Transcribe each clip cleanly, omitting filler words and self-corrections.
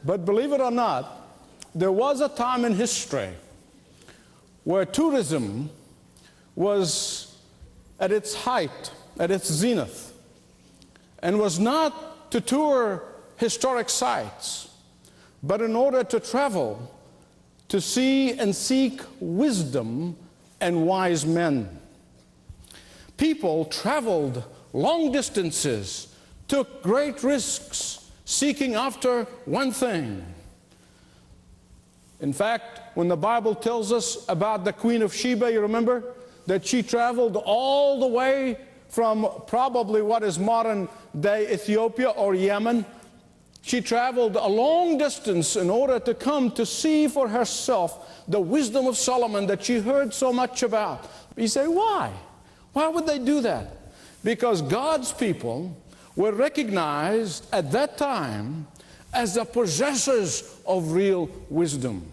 But believe it or not, there was a time in history where tourism was at its height, at its zenith, and was not to tour historic sites, but in order to travel, to see and seek wisdom and wise men. People traveled long distances, took great risks, seeking after one thing. In fact, when the Bible tells us about the Queen of Sheba, you remember that she traveled all the way from probably what is modern-day Ethiopia or Yemen. She traveled a long distance in order to come to see for herself the wisdom of Solomon that she heard so much about. You say, why? Why would they do that? Because God's people were recognized at that time as the possessors of real wisdom.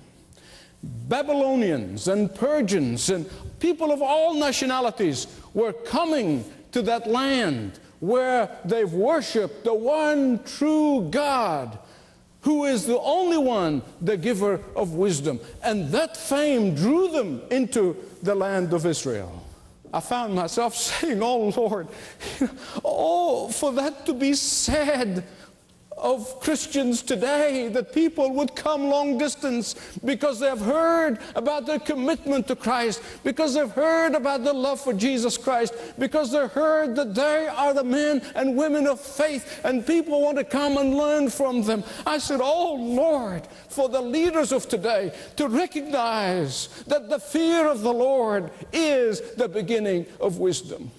Babylonians and Persians and people of all nationalities were coming to that land where they've worshiped the one true God, who is the only one, the giver of wisdom. And that fame drew them into the land of Israel. I found myself saying, oh Lord, oh, for that to be said of Christians today, that people would come long distance because they have heard about their commitment to Christ, because they've heard about the love for Jesus Christ, because they've heard that they are the men and women of faith, and people want to come and learn from them. I said, oh Lord, for the leaders of today to recognize that the fear of the Lord is the beginning of wisdom.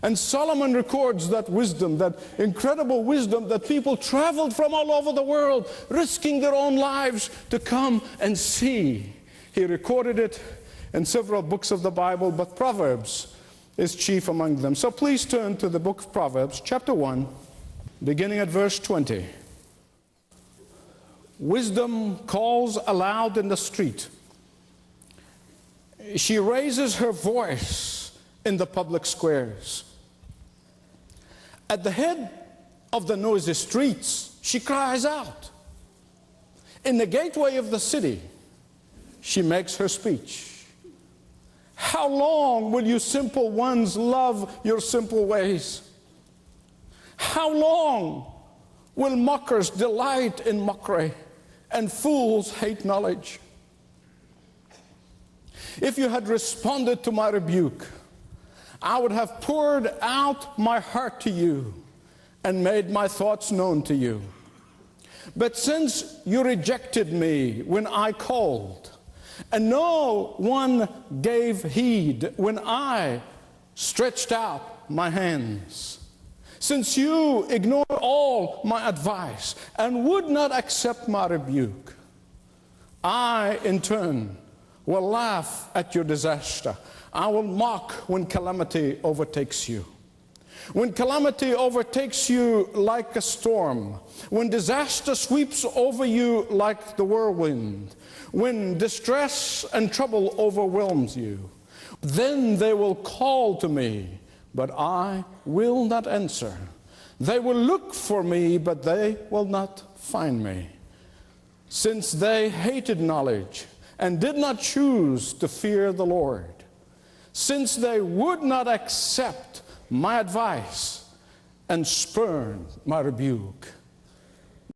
And Solomon records that wisdom, that incredible wisdom, that people traveled from all over the world, risking their own lives to come and see. He recorded it in several books of the Bible, but Proverbs is chief among them. So please turn to the book of Proverbs, chapter 1, beginning at verse 20. Wisdom calls aloud in the street. She raises her voice in the public squares. At the head of the noisy streets, she cries out. In the gateway of the city, she makes her speech. How long will you simple ones love your simple ways? How long will mockers delight in mockery and fools hate knowledge? If you had responded to my rebuke, I would have poured out my heart to you and made my thoughts known to you. But since you rejected me when I called, and no one gave heed when I stretched out my hands, since you ignored all my advice and would not accept my rebuke, I, in turn, will laugh at your disaster. I will mock when calamity overtakes you. When calamity overtakes you like a storm, when disaster sweeps over you like the whirlwind, when distress and trouble overwhelms you, then they will call to me, but I will not answer. They will look for me, but they will not find me. Since they hated knowledge and did not choose to fear the Lord, since they would not accept my advice and spurn my rebuke,